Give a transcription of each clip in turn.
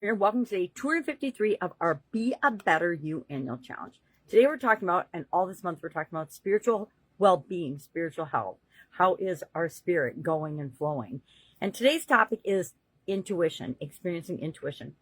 And welcome to day 253 of our Be a Better You annual challenge. Today we're talking about, and all this month we're talking about spiritual well-being, spiritual health. How is our spirit going and flowing? And today's topic is intuition, experiencing intuition.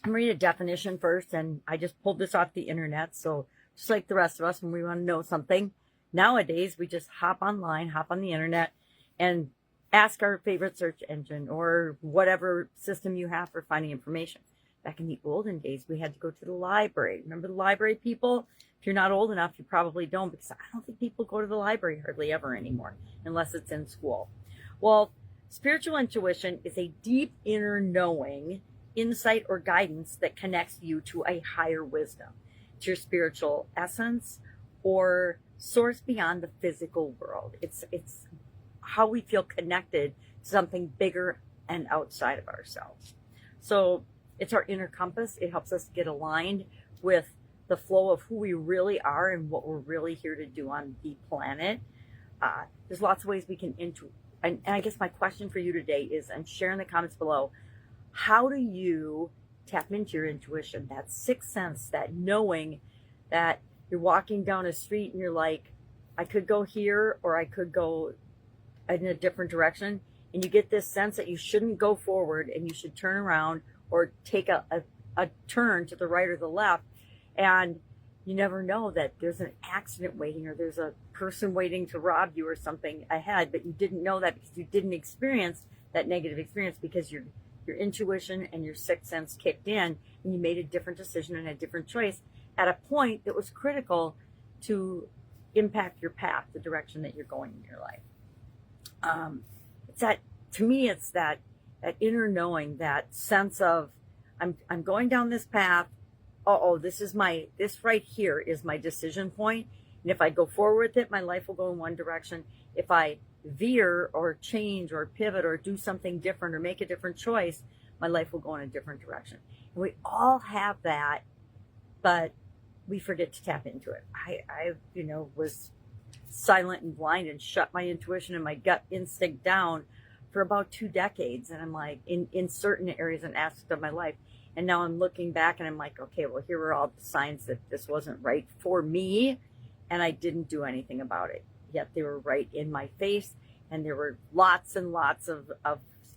I'm reading a definition first, and I just pulled this off the internet. So just like the rest of us, when we want to know something, nowadays we just hop online, hop on the internet, and ask our favorite search engine or whatever system you have for finding information. Back in the olden days, we had to go to the library. Remember the library, people? If you're not old enough, you probably don't, because I don't think people go to the library hardly ever anymore, unless it's in school. Well, spiritual intuition is a deep inner knowing, insight, or guidance that connects you to a higher wisdom, to your spiritual essence or source beyond the physical world. It's how we feel connected to something bigger and outside of ourselves. So it's our inner compass. It helps us get aligned with the flow of who we really are and what we're really here to do on the planet. There's lots of ways we can and I guess my question for you today is, and share in the comments below, how do you tap into your intuition, that sixth sense, that knowing that you're walking down a street and you're like, I could go here or I could go in a different direction, and you get this sense that you shouldn't go forward and you should turn around or take a turn to the right or the left, and you never know that there's an accident waiting or there's a person waiting to rob you or something ahead, but you didn't know that because you didn't experience that negative experience, because your intuition and your sixth sense kicked in and you made a different decision and a different choice at a point that was critical to impact your path, the direction that you're going in your life. It's that, to me, it's that inner knowing, that sense of I'm going down this path. This right here is my decision point. And if I go forward with it, my life will go in one direction. If I veer or change or pivot or do something different or make a different choice, my life will go in a different direction. And we all have that, but we forget to tap into it. I was silent and blind and shut my intuition and my gut instinct down for about 2 decades. And I'm like, in certain areas and aspects of my life. And now I'm looking back and I'm like, okay, well, here were all the signs that this wasn't right for me. And I didn't do anything about it. Yet they were right in my face. And there were lots and lots of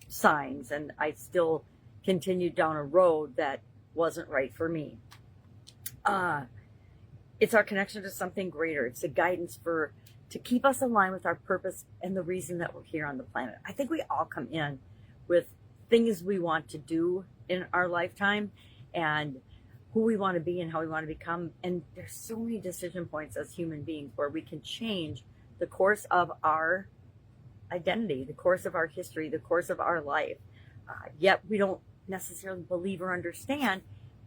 signs. And I still continued down a road that wasn't right for me. It's our connection to something greater. It's a guidance to keep us aligned with our purpose and the reason that we're here on the planet. I think we all come in with things we want to do in our lifetime and who we want to be and how we want to become. And there's so many decision points as human beings where we can change the course of our identity, the course of our history, the course of our life. Yet we don't necessarily believe or understand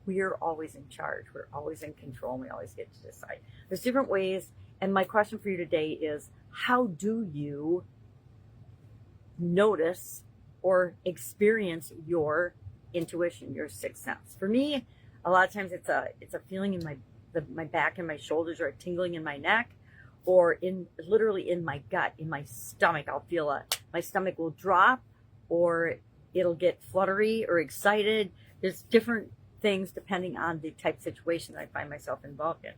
we are always in charge. We're always in control, and we always get to decide. There's different ways, and my question for you today is, how do you notice or experience your intuition, your sixth sense? For me, a lot of times it's a feeling in my back and my shoulders, or a tingling in my neck, or literally in my gut, in my stomach. I'll feel my stomach will drop, or it'll get fluttery or excited. There's different things depending on the type of situation that I find myself involved in.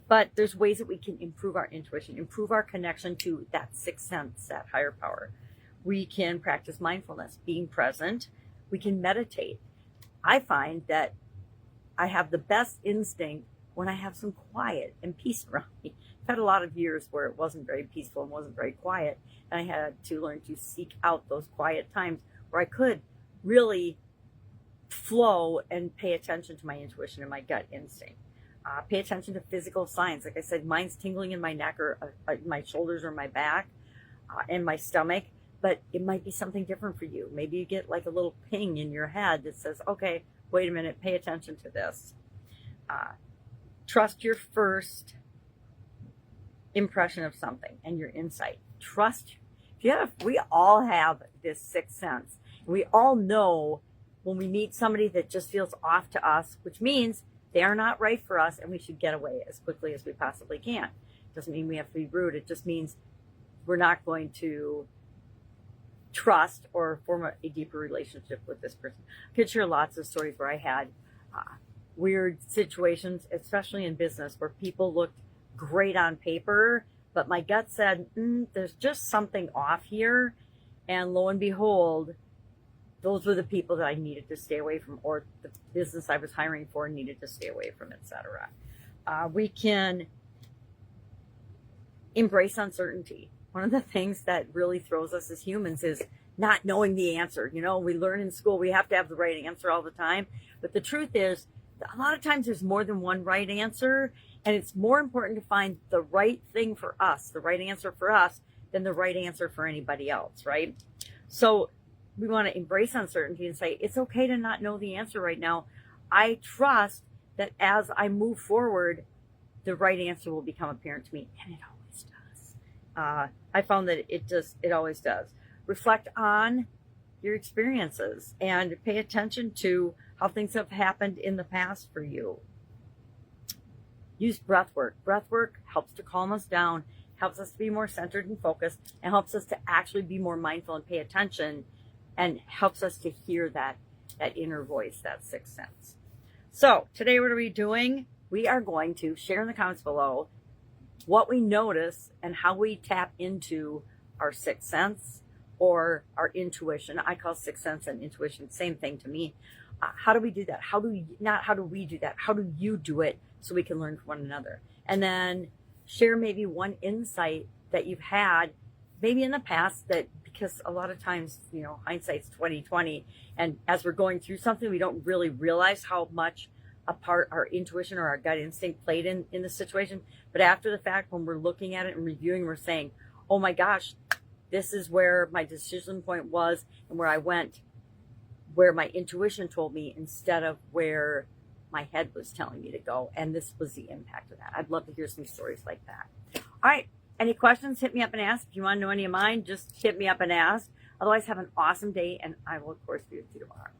But there's ways that we can improve our intuition, improve our connection to that sixth sense, that higher power. We can practice mindfulness, being present. We can meditate. I find that I have the best instinct when I have some quiet and peace around me. I've had a lot of years where it wasn't very peaceful and wasn't very quiet, and I had to learn to seek out those quiet times where I could really flow and pay attention to my intuition and my gut instinct. Pay attention to physical signs. Like I said, mine's tingling in my neck or my shoulders or my back and my stomach, but it might be something different for you. Maybe you get like a little ping in your head that says, okay, wait a minute, pay attention to this. Trust your first impression of something and your insight. Trust. We all have this sixth sense. We all know when we meet somebody that just feels off to us, which means they are not right for us and we should get away as quickly as we possibly can. Doesn't mean we have to be rude. It just means we're not going to trust or form a deeper relationship with this person. I could share lots of stories where I had weird situations, especially in business, where people looked great on paper, but my gut said, there's just something off here. And lo and behold, those were the people that I needed to stay away from, or the business I was hiring for needed to stay away from, etc. We can embrace uncertainty. One of the things that really throws us as humans is not knowing the answer. You know, we learn in school we have to have the right answer all the time. But the truth is, a lot of times there's more than one right answer. And it's more important to find the right thing for us, the right answer for us, than the right answer for anybody else, right? So we want to embrace uncertainty and say, it's okay to not know the answer right now. I trust that as I move forward, the right answer will become apparent to me. And it always does. I found that it always does. Reflect on your experiences and pay attention to how things have happened in the past for you. Use breath work. Breath work helps to calm us down, helps us to be more centered and focused, and helps us to actually be more mindful and pay attention, and helps us to hear that inner voice, that sixth sense. So today, what are we doing? We are going to share in the comments below what we notice and how we tap into our sixth sense or our intuition. I call sixth sense and intuition same thing to me. How do we do that? How do we do that? How do you do it so we can learn from one another? And then share maybe one insight that you've had maybe in the past, that because a lot of times, you know, hindsight's 20/20, and as we're going through something, we don't really realize how much a part our intuition or our gut instinct played in the situation. But after the fact, when we're looking at it and reviewing, we're saying, oh my gosh, this is where my decision point was and where I went, where my intuition told me instead of where my head was telling me to go. And this was the impact of that. I'd love to hear some stories like that. All right. Any questions? Hit me up and ask. If you want to know any of mine, just hit me up and ask. Otherwise, have an awesome day, and I will, of course, be with you tomorrow.